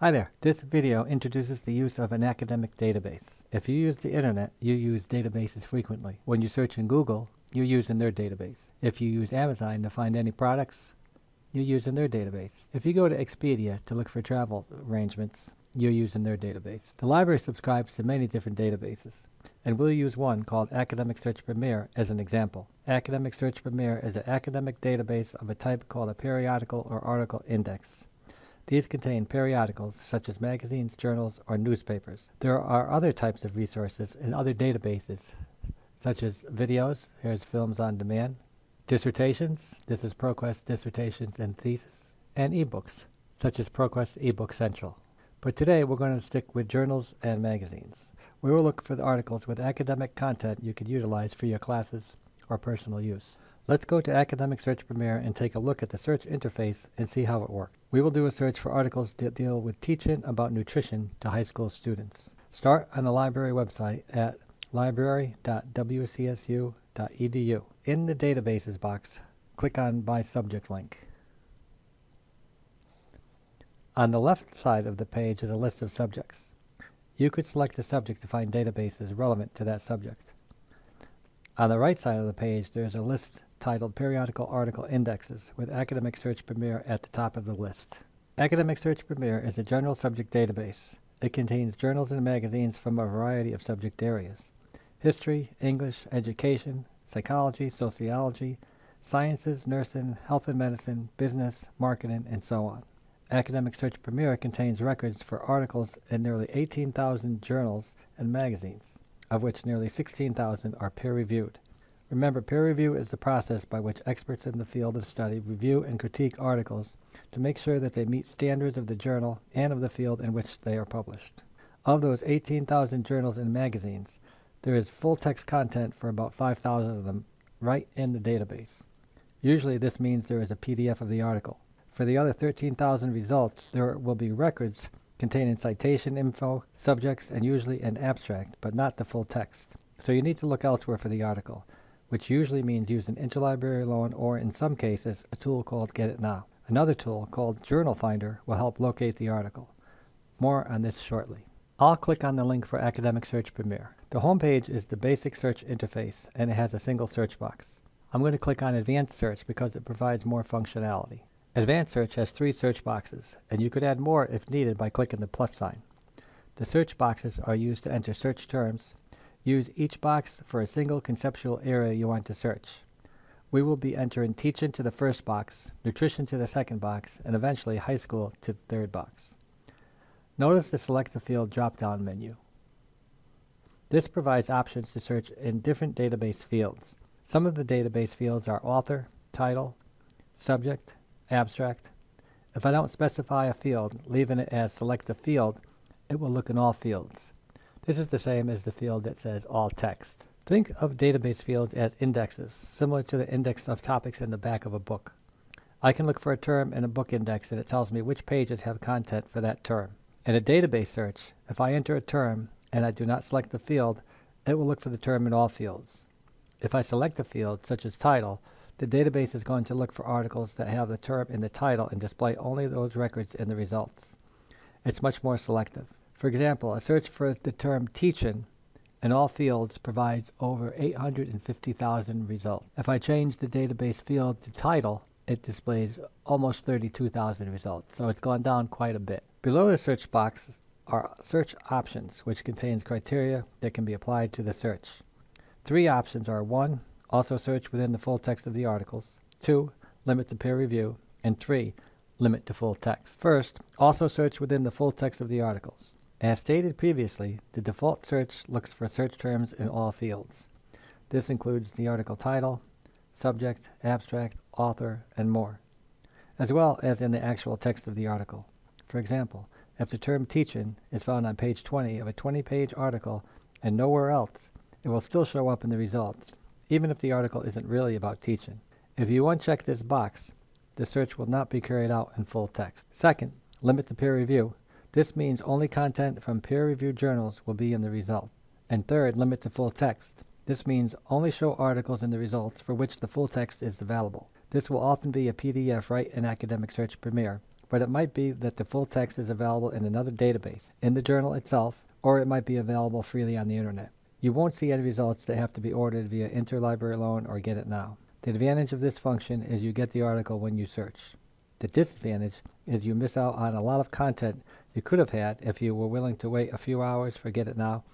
Hi there. This video introduces the use of an academic database. If you use the internet, you use databases frequently. When you search in Google, you use in their database. If you use Amazon to find any products, you use in their database. If you go to Expedia to look for travel arrangements, you use in their database. The library subscribes to many different databases, and we'll use one called Academic Search Premier as an example. Academic Search Premier is an academic database of a type called a periodical or article index. These contain periodicals such as magazines, journals, or newspapers. There are other types of resources in other databases, such as videos, here's films on demand, dissertations, this is ProQuest Dissertations and Thesis, and ebooks, such as ProQuest eBook Central. But today we're going to stick with journals and magazines. We will look for the articles with academic content you could utilize for your classes or personal use. Let's go to Academic Search Premier and take a look at the search interface and see how it works. We will do a search for articles that deal with teaching about nutrition to high school students. Start on the library website at library.wcsu.edu. In the Databases box, click on My Subject link. On the left side of the page is a list of subjects. You could select the subject to find databases relevant to that subject. On the right side of the page, there is a list titled Periodical Article Indexes with Academic Search Premier at the top of the list. Academic Search Premier is a general subject database. It contains journals and magazines from a variety of subject areas: history, English, education, psychology, sociology, sciences, nursing, health and medicine, business, marketing, and so on. Academic Search Premier contains records for articles in nearly 18,000 journals and magazines, of which nearly 16,000 are peer-reviewed. Remember, peer review is the process by which experts in the field of study review and critique articles to make sure that they meet standards of the journal and of the field in which they are published. Of those 18,000 journals and magazines, there is full-text content for about 5,000 of them right in the database. Usually this means there is a PDF of the article. For the other 13,000 results, there will be records containing citation info, subjects, and usually an abstract, but not the full text. So you need to look elsewhere for the article, which usually means use an interlibrary loan or, in some cases, a tool called Get It Now. Another tool called Journal Finder will help locate the article. More on this shortly. I'll click on the link for Academic Search Premier. The home page is the basic search interface, and it has a single search box. I'm going to click on Advanced Search because it provides more functionality. Advanced Search has 3 search boxes, and you could add more if needed by clicking the plus sign. The search boxes are used to enter search terms. Use each box for a single conceptual area you want to search. We will be entering teaching to the first box, nutrition to the second box, and eventually high school to the third box. Notice the Select a Field drop-down menu. This provides options to search in different database fields. Some of the database fields are author, title, subject, abstract. If I don't specify a field, leaving it as Select a Field, it will look in all fields. This is the same as the field that says All Text. Think of database fields as indexes, similar to the index of topics in the back of a book. I can look for a term in a book index and it tells me which pages have content for that term. In a database search, if I enter a term and I do not select the field, it will look for the term in all fields. If I select a field, such as title, the database is going to look for articles that have the term in the title and display only those records in the results. It's much more selective. For example, a search for the term teaching in all fields provides over 850,000 results. If I change the database field to title, it displays almost 32,000 results, so it's gone down quite a bit. Below the search box are search options, which contains criteria that can be applied to the search. 3 options are: 1. Also search within the full text of the articles. 2. Limit to peer review. And 3. Limit to full text. First, also search within the full text of the articles. As stated previously, the default search looks for search terms in all fields. This includes the article title, subject, abstract, author, and more, as well as in the actual text of the article. For example, if the term teaching is found on page 20 of a 20-page article and nowhere else, it will still show up in the results, even if the article isn't really about teaching. If you uncheck this box, the search will not be carried out in full text. Second, limit to peer review. This means only content from peer-reviewed journals will be in the result. And third, limit to full text. This means only show articles in the results for which the full text is available. This will often be a PDF right in Academic Search Premier, but it might be that the full text is available in another database, in the journal itself, or it might be available freely on the internet. You won't see any results that have to be ordered via interlibrary loan or Get It Now. The advantage of this function is you get the article when you search. The disadvantage is you miss out on a lot of content you could have had if you were willing to wait a few hours for Get It Now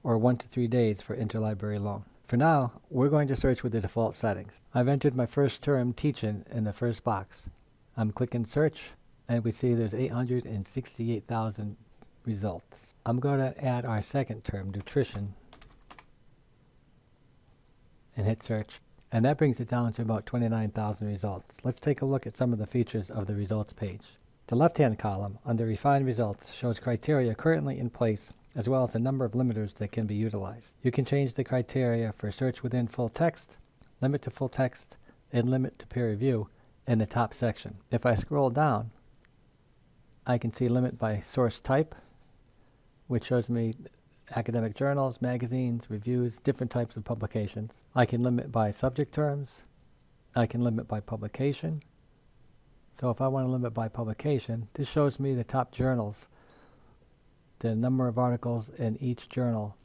or 1 to 3 days for interlibrary loan. For now, we're going to search with the default settings. I've entered my first term, teaching, in the first box. I'm clicking search, and we see there's 868,000 results. I'm going to add our second term, nutrition, and hit search. And that brings it down to about 29,000 results. Let's take a look at some of the features of the results page. The left-hand column, under Refined Results, shows criteria currently in place, as well as a number of limiters that can be utilized. You can change the criteria for search within full text, limit to full text, and limit to peer review in the top section. If I scroll down, I can see limit by source type, which shows me academic journals, magazines, reviews, different types of publications. I can limit by subject terms. I can limit by publication. So if I want to limit by publication, this shows me the top journals, the number of articles in each journal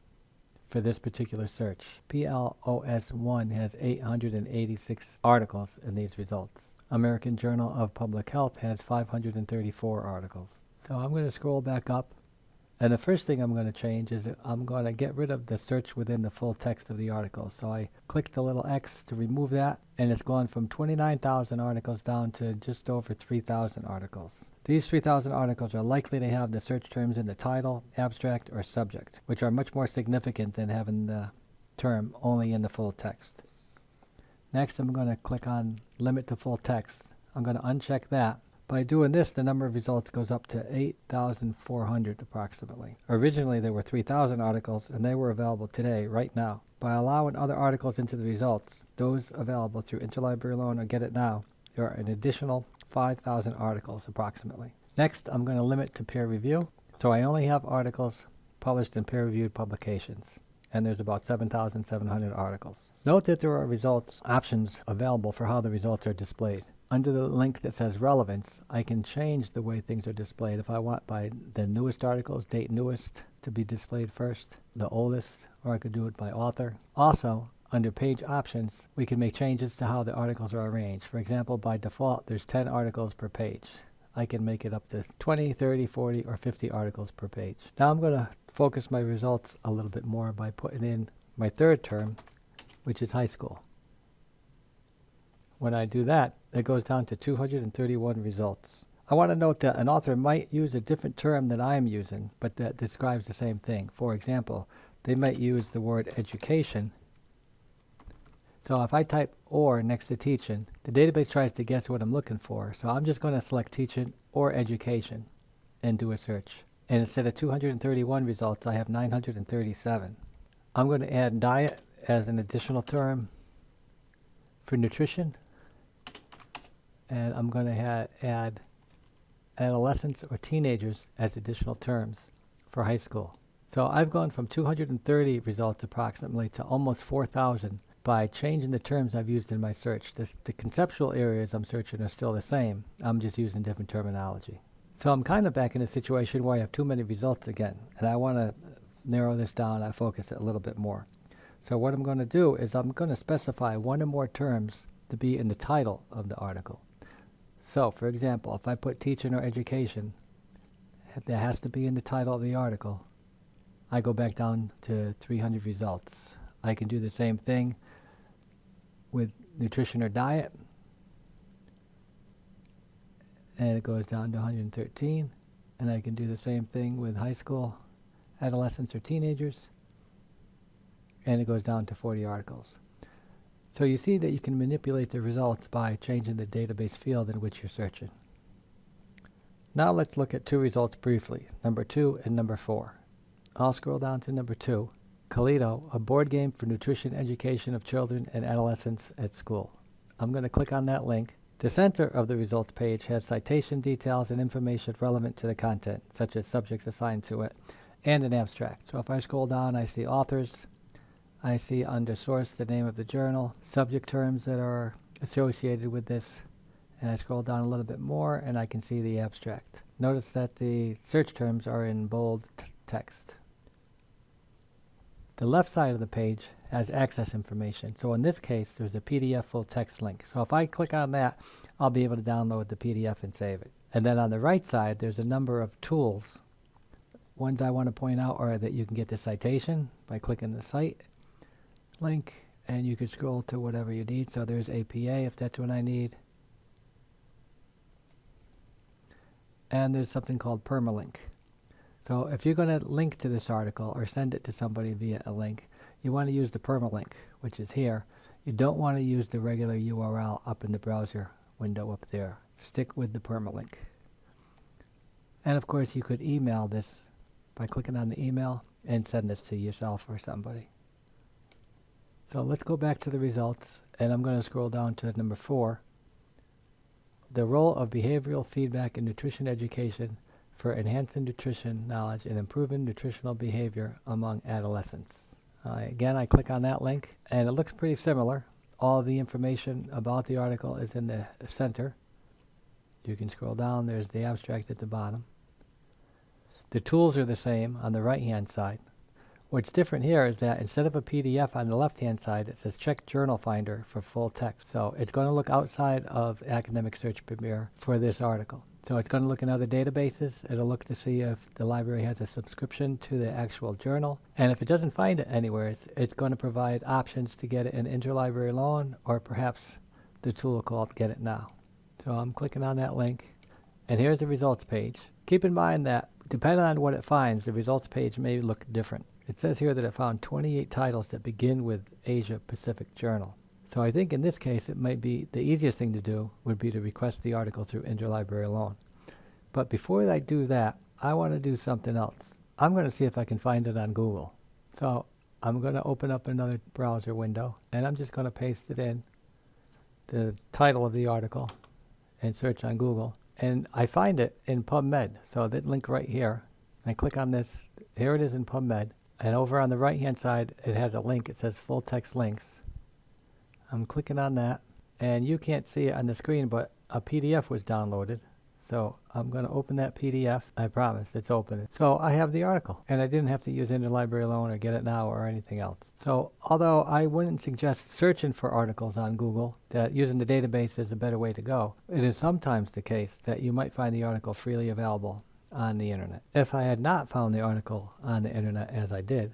for this particular search. PLOS1 has 886 articles in these results. American Journal of Public Health has 534 articles. So I'm going to scroll back up, and the first thing I'm going to change is I'm going to get rid of the search within the full text of the article. So I click the little X to remove that, and it's gone from 29,000 articles down to just over 3,000 articles. These 3,000 articles are likely to have the search terms in the title, abstract, or subject, which are much more significant than having the term only in the full text. Next, I'm going to click on Limit to Full Text. I'm going to uncheck that. By doing this, the number of results goes up to 8,400 approximately. Originally, there were 3,000 articles, and they were available today, right now. By allowing other articles into the results, those available through Interlibrary Loan or Get It Now, there are an additional 5,000 articles approximately. Next, I'm going to limit to peer review. So I only have articles published in peer-reviewed publications, and there's about 7,700 articles. Note that there are results options available for how the results are displayed. Under the link that says relevance, I can change the way things are displayed. If I want by the newest articles, date newest, to be displayed first, the oldest, or I could do it by author. Also, under page options, we can make changes to how the articles are arranged. For example, by default, there's 10 articles per page. I can make it up to 20, 30, 40, or 50 articles per page. Now I'm going to focus my results a little bit more by putting in my third term, which is high school. When I do that, it goes down to 231 results. I want to note that an author might use a different term than I am using, but that describes the same thing. For example, they might use the word education. So if I type "or" next to teaching, the database tries to guess what I'm looking for. So I'm just going to select teaching or education and do a search. And instead of 231 results, I have 937. I'm going to add diet as an additional term for nutrition. And I'm going to add adolescents or teenagers as additional terms for high school. So I've gone from 230 results approximately to almost 4,000 by changing the terms I've used in my search. The conceptual areas I'm searching are still the same. I'm just using different terminology. So I'm kind of back in a situation where I have too many results again, and I want to narrow this down and focus it a little bit more. So what I'm going to do is I'm going to specify one or more terms to be in the title of the article. So, for example, if I put teaching or education, that has to be in the title of the article. I go back down to 300 results. I can do the same thing with nutrition or diet, and it goes down to 113. And I can do the same thing with high school, adolescents or teenagers, and it goes down to 40 articles. So you see that you can manipulate the results by changing the database field in which you're searching. Now let's look at two results briefly, number 2 and number 4. I'll scroll down to number 2, Kaledo, a board game for nutrition education of children and adolescents at school. I'm going to click on that link. The center of the results page has citation details and information relevant to the content, such as subjects assigned to it, and an abstract. So if I scroll down, I see authors. I see under source the name of the journal, subject terms that are associated with this, And I scroll down a little bit more and I can see the abstract. Notice that the search terms are in bold text. The left side of the page has access information. So in this case, there's a PDF full text link. So if I click on that, I'll be able to download the PDF and save it. And then on the right side, there's a number of tools. Ones I want to point out are that you can get the citation by clicking the cite link, and you can scroll to whatever you need. So there's APA if that's what I need. And there's something called permalink. So if you're going to link to this article or send it to somebody via a link, you want to use the permalink, which is here. You don't want to use the regular URL up in the browser window up there. Stick with the permalink. And of course, you could email this by clicking on the email and send this to yourself or somebody. So let's go back to the results, and I'm going to scroll down to number 4. The role of behavioral feedback in nutrition education for enhancing nutrition knowledge and improving nutritional behavior among adolescents. Again, I click on that link, and it looks pretty similar. All the information about the article is in the center. You can scroll down. There's the abstract at the bottom. The tools are the same on the right-hand side. What's different here is that instead of a PDF on the left-hand side, it says check Journal Finder for full text. So it's going to look outside of Academic Search Premier for this article. So it's going to look in other databases. It'll look to see if the library has a subscription to the actual journal. And if it doesn't find it anywhere, it's going to provide options to get it in interlibrary loan, or perhaps the tool called Get It Now. So I'm clicking on that link, and here's the results page. Keep in mind that depending on what it finds, the results page may look different. It says here that it found 28 titles that begin with Asia Pacific Journal. So I think in this case, it might be the easiest thing to do would be to request the article through interlibrary loan. But before I do that, I want to do something else. I'm going to see if I can find it on Google. So I'm going to open up another browser window, and I'm just going to paste it in, the title of the article, and search on Google. And I find it in PubMed. So that link right here, I click on this. Here it is in PubMed. And over on the right-hand side, it has a link. It says full text links. I'm clicking on that. And you can't see it on the screen, but a PDF was downloaded. So I'm going to open that PDF. I promise it's open. So I have the article. And I didn't have to use interlibrary loan or Get It Now or anything else. So although I wouldn't suggest searching for articles on Google, that using the database is a better way to go, it is sometimes the case that you might find the article freely available on the internet. If I had not found the article on the internet as I did,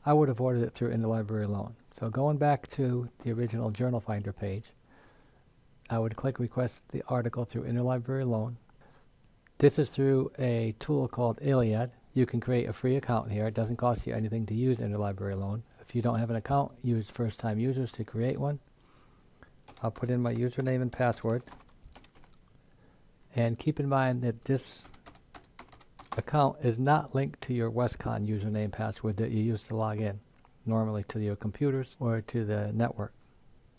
I would have ordered it through interlibrary loan. So going back to the original Journal Finder page, I would click request the article through interlibrary loan. This is through a tool called Iliad. You can create a free account here. It doesn't cost you anything to use interlibrary loan. If you don't have an account, use first-time users to create one. I'll put in my username and password. And keep in mind that this account is not linked to your Westcon username password that you use to log in, normally to your computers or to the network.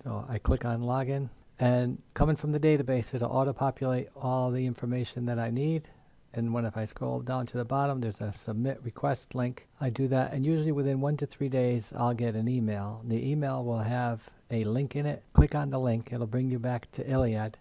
So I click on login, and coming from the database, it'll auto-populate all the information that I need. And if I scroll down to the bottom, there's a submit request link. I do that, and usually within 1 to 3 days, I'll get an email. The email will have a link in it. Click on the link. It'll bring you back to Iliad.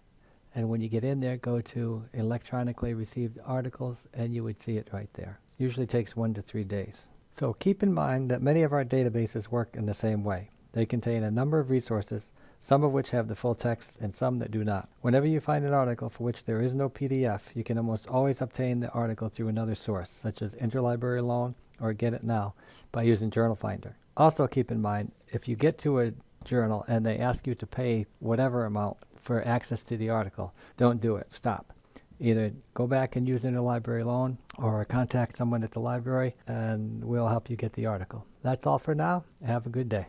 And when you get in there, go to electronically received articles, and you would see it right there. Usually takes 1 to 3 days. So keep in mind that many of our databases work in the same way. They contain a number of resources, some of which have the full text and some that do not. Whenever you find an article for which there is no PDF, you can almost always obtain the article through another source, such as interlibrary loan or Get It Now, by using Journal Finder. Also keep in mind, if you get to a journal and they ask you to pay whatever amount for access to the article, don't do it. Stop. Either go back and use interlibrary loan or contact someone at the library, and we'll help you get the article. That's all for now. Have a good day.